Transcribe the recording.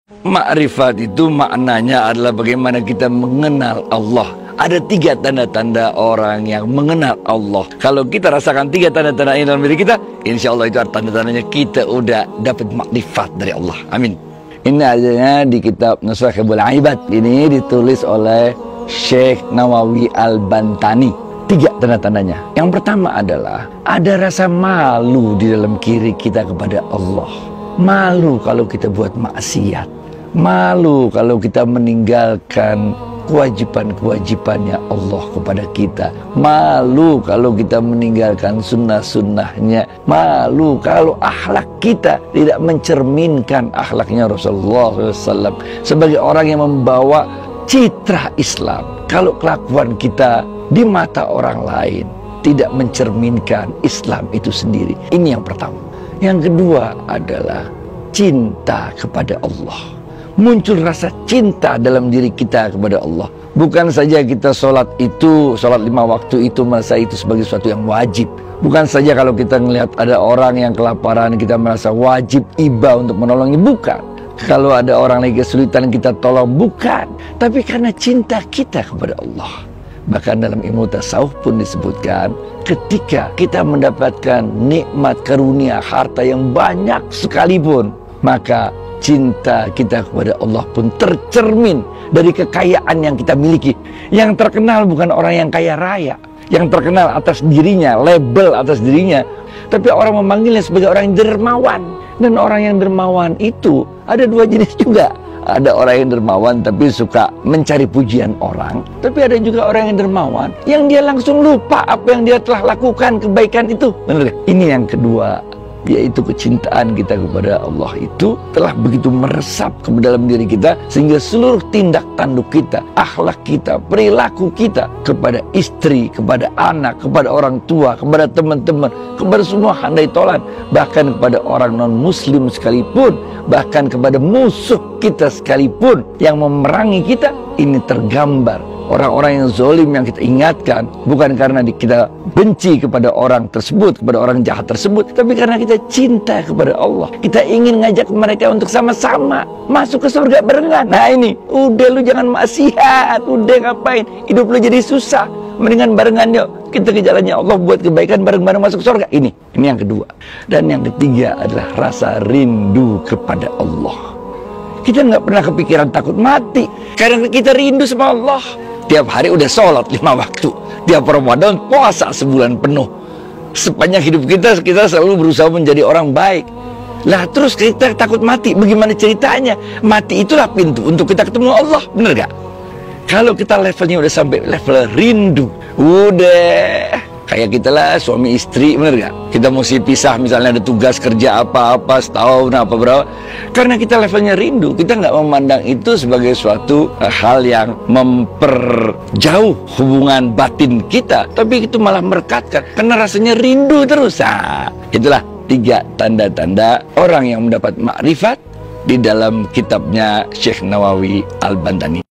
Ma'rifat itu maknanya adalah bagaimana kita mengenal Allah. Ada 3 tanda-tanda orang yang mengenal Allah. Kalau kita rasakan 3 tanda-tanda ini dalam diri kita, insya Allah itu tanda-tandanya kita udah dapat makrifat dari Allah. Amin. Ini adanya di kitab Nusakhabul Ibad. Ini ditulis oleh Syekh Nawawi Al-Bantani. 3 tanda-tandanya. Yang pertama adalah ada rasa malu di dalam kiri kita kepada Allah. Malu kalau kita buat maksiat. Malu kalau kita meninggalkan kewajiban-kewajibannya Allah kepada kita. Malu kalau kita meninggalkan sunnah-sunnahnya. Malu kalau akhlak kita tidak mencerminkan akhlaknya Rasulullah SAW sebagai orang yang membawa citra Islam. Kalau kelakuan kita di mata orang lain tidak mencerminkan Islam itu sendiri. Ini yang pertama. Yang kedua adalah cinta kepada Allah. Muncul rasa cinta dalam diri kita kepada Allah. Bukan saja kita sholat 5 waktu itu merasa itu sebagai sesuatu yang wajib. Bukan saja kalau kita melihat ada orang yang kelaparan kita merasa wajib iba untuk menolongnya. Bukan. Kalau ada orang lagi kesulitan kita tolong. Bukan. Tapi karena cinta kita kepada Allah. Bahkan dalam ilmu tasawuf pun disebutkan, ketika kita mendapatkan nikmat karunia harta yang banyak sekalipun, maka cinta kita kepada Allah pun tercermin dari kekayaan yang kita miliki. Yang terkenal bukan orang yang kaya raya, yang terkenal atas dirinya, label atas dirinya, tapi orang memanggilnya sebagai orang yang dermawan. Dan orang yang dermawan itu ada 2 jenis juga. Ada orang yang dermawan tapi suka mencari pujian orang. Tapi ada juga orang yang dermawan yang dia langsung lupa apa yang dia telah lakukan, kebaikan itu. Benar? Ini yang kedua, yaitu kecintaan kita kepada Allah itu telah begitu meresap ke dalam diri kita, sehingga seluruh tindak tanduk kita, akhlak kita, perilaku kita kepada istri, kepada anak, kepada orang tua, kepada teman-teman, kepada semua handai tolan, bahkan kepada orang non muslim sekalipun, bahkan kepada musuh kita sekalipun yang memerangi kita, ini tergambar. Orang-orang yang zalim yang kita ingatkan bukan karena kita benci kepada orang tersebut, kepada orang jahat tersebut, tapi karena kita cinta kepada Allah. Kita ingin ngajak mereka untuk sama-sama masuk ke surga barengan. Nah ini, udah lu jangan maksiat, udah ngapain, hidup lu jadi susah, mendingan barengan yuk kita ke jalannya Allah buat kebaikan, bareng-bareng masuk surga. Ini yang kedua. Dan yang ketiga adalah rasa rindu kepada Allah. Kita nggak pernah kepikiran takut mati karena kita rindu sama Allah. Tiap hari udah sholat 5 waktu. Tiap Ramadan puasa sebulan penuh. Sepanjang hidup kita selalu berusaha menjadi orang baik. Lah terus kita takut mati. Bagaimana ceritanya? Mati itulah pintu untuk kita ketemu Allah. Bener gak? Kalau kita levelnya udah sampai level rindu, udah kayak kita lah suami istri, bener gak? Kita mesti pisah misalnya ada tugas kerja apa-apa setahun apa berapa. Karena kita levelnya rindu, kita nggak memandang itu sebagai suatu hal yang memperjauh hubungan batin kita, tapi itu malah merekatkan karena rasanya rindu terus. Nah, itulah 3 tanda-tanda orang yang mendapat makrifat di dalam kitabnya Syekh Nawawi Al-Bantani.